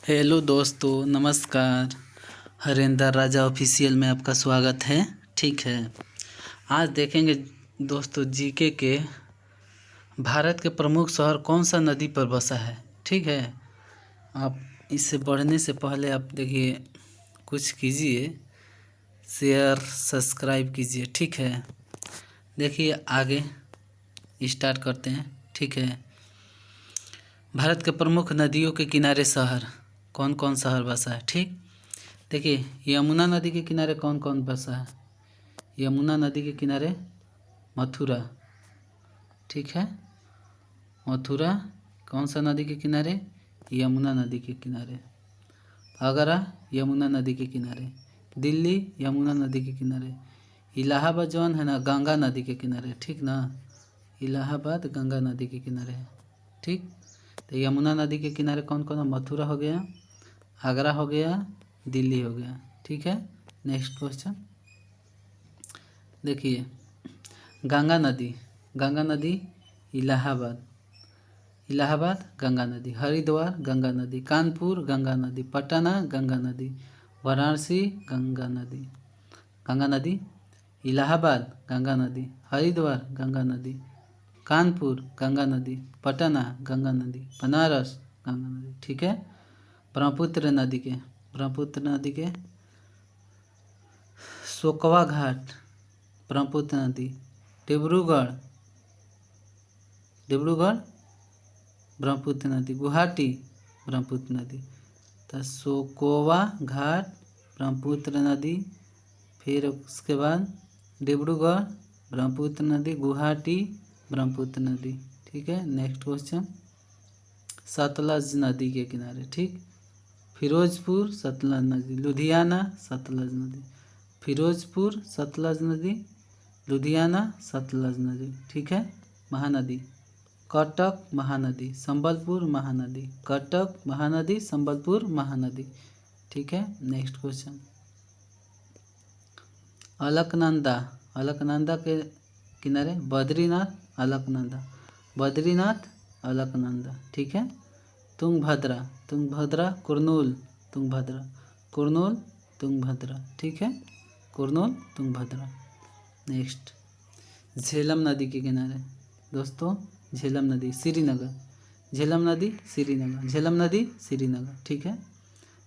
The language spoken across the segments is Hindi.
हेलो दोस्तों, नमस्कार। हरेंद्र राजा ऑफिशियल में आपका स्वागत है। ठीक है, आज देखेंगे दोस्तों जीके के भारत के प्रमुख शहर कौन सा नदी पर बसा है। ठीक है, आप इससे बढ़ने से पहले आप देखिए कुछ कीजिए, शेयर सब्सक्राइब कीजिए। ठीक है, देखिए आगे स्टार्ट करते हैं। ठीक है, भारत के प्रमुख नदियों के किनारे शहर कौन कौन शहर बसा है। ठीक, देखिए यमुना नदी के किनारे कौन कौन बसा है। यमुना नदी के किनारे मथुरा। ठीक है, मथुरा कौन सा नदी के किनारे? यमुना नदी के किनारे। आगरा यमुना नदी के किनारे। दिल्ली यमुना नदी के किनारे। इलाहाबाद जौन है ना, गंगा नदी के किनारे। ठीक ना, इलाहाबाद गंगा नदी के किनारे है। ठीक, तो यमुना नदी के किनारे कौन कौन है? मथुरा हो गया, आगरा हो गया, दिल्ली हो गया। ठीक है, नेक्स्ट क्वेश्चन देखिए, गंगा नदी। गंगा नदी इलाहाबाद, इलाहाबाद गंगा नदी। हरिद्वार गंगा नदी। कानपुर गंगा नदी। पटना गंगा नदी। वाराणसी गंगा नदी। गंगा नदी इलाहाबाद गंगा नदी। हरिद्वार गंगा नदी। कानपुर गंगा नदी। पटना गंगा नदी। बनारस गंगा नदी। ठीक है, ब्रह्मपुत्र नदी के, ब्रह्मपुत्र नदी के सोकवा घाट ब्रह्मपुत्र नदी। डिब्रूगढ़, डिब्रूगढ़ ब्रह्मपुत्र नदी। गुवाहाटी ब्रह्मपुत्र नदी। तो सोकोवा घाट ब्रह्मपुत्र नदी, फिर उसके बाद डिब्रूगढ़ ब्रह्मपुत्र नदी, गुवाहाटी ब्रह्मपुत्र नदी। ठीक है, नेक्स्ट क्वेश्चन सतलज नदी के किनारे। ठीक, फिरोजपुर सतलज नदी। लुधियाना सतलज नदी। फिरोजपुर सतलज नदी, लुधियाना सतलज नदी। ठीक है, महानदी कटक महानदी, संबलपुर महानदी। कटक महानदी, संबलपुर महानदी। ठीक है, नेक्स्ट क्वेश्चन अलकनंदा। अलकनंदा के किनारे बद्रीनाथ, अलकनंदा, बद्रीनाथ अलकनंदा। ठीक है, तुंगभद्रा, तुंगभद्रा कुरनूल, तुंगभद्रा, कुरनूल तुंगभद्रा। ठीक है, कुरनूल तुंगभद्रा। नेक्स्ट झेलम नदी के किनारे दोस्तों, झेलम नदी श्रीनगर, झेलम नदी श्रीनगर, झेलम नदी श्रीनगर। ठीक है,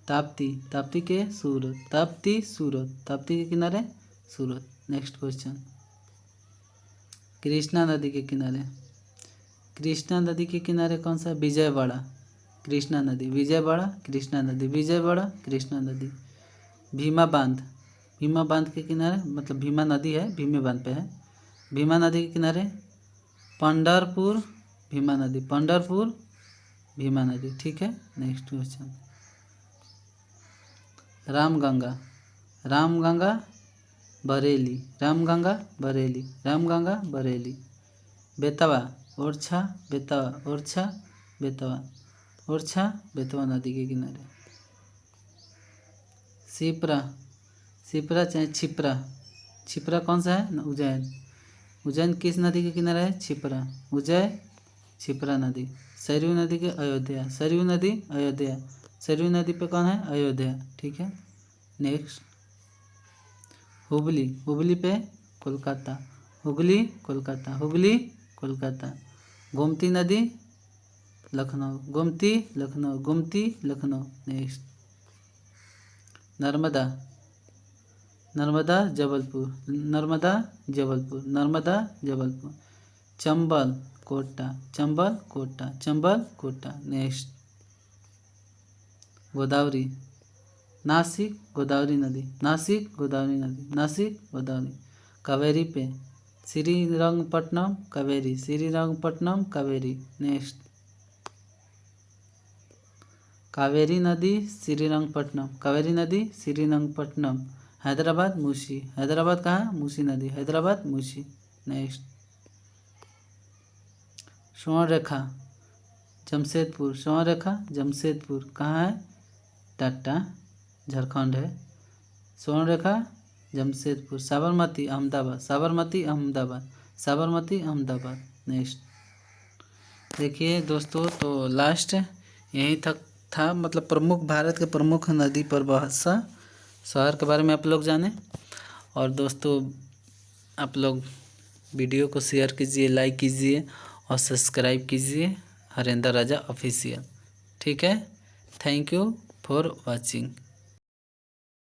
ताप्ती, ताप्ती के सूरत, ताप्ती सूरत, ताप्ती के किनारे सूरत। नेक्स्ट क्वेश्चन कृष्णा नदी के किनारे, कृष्णा नदी के किनारे कौन सा? विजयवाड़ा, कृष्णा नदी, विजयवाड़ा कृष्णा नदी, विजयवाड़ा कृष्णा नदी। भीमा बांध, भीमा बांध के किनारे, मतलब भीमा नदी है, भीमे बांध पे है। भीमा नदी के किनारे पंढरपुर भीमा नदी, पंढरपुर भीमा नदी। ठीक है, नेक्स्ट क्वेश्चन रामगंगा, रामगंगा बरेली, रामगंगा बरेली, रामगंगा बरेली। बेतवा ओरछा, बेतवा ओरछा, बेतवा ओरछा, बेतवा नदी के किनारे। शिप्रा, शिप्रा चाहे छिप्रा, छिप्रा कौन सा है? उज्जैन, उज्जैन किस नदी के किनारे है? छिप्रा, उज्जैन छिप्रा नदी। सरयू नदी के अयोध्या, सरयू नदी अयोध्या, सरयू नदी पे कौन है? अयोध्या। ठीक है, नेक्स्ट हुगली, हुगली पे कोलकाता, हुगली कोलकाता, हुगली कोलकाता। गोमती नदी लखनऊ, गोमती लखनऊ, गोमती लखनऊ। नेक्स्ट नर्मदा, नर्मदा जबलपुर, नर्मदा जबलपुर, नर्मदा जबलपुर। चंबल कोटा, चंबल कोटा, चंबल कोटा। नेक्स्ट गोदावरी, नासिक गोदावरी नदी, नासिक गोदावरी नदी, नासिक गोदावरी। कावेरी पे श्रीरंगपट्टनम कावेरी, श्रीरंगपट्टनम कावेरी। नेक्स्ट कावेरी नदी श्रीरंगपट्टनम, कावेरी नदी श्रीरंगपट्टनम। हैदराबाद मूसी, हैदराबाद कहाँ? मूसी नदी, हैदराबाद मूसी। नेक्स्ट स्वर्ण रेखा जमशेदपुर, स्वर्ण रेखा जमशेदपुर कहाँ है? टाटा झारखंड है। स्वर्ण रेखा जमशेदपुर। साबरमती अहमदाबाद, साबरमती अहमदाबाद, साबरमती अहमदाबाद। नेक्स्ट देखिए दोस्तों, तो लास्ट यहीं तक था, मतलब प्रमुख, भारत के प्रमुख नदी परिभाषा शहर के बारे में आप लोग जाने। और दोस्तों आप लोग वीडियो को शेयर कीजिए, लाइक कीजिए और सब्सक्राइब कीजिए हरेंद्र राजा ऑफिशियल। ठीक है, थैंक यू फॉर वाचिंग।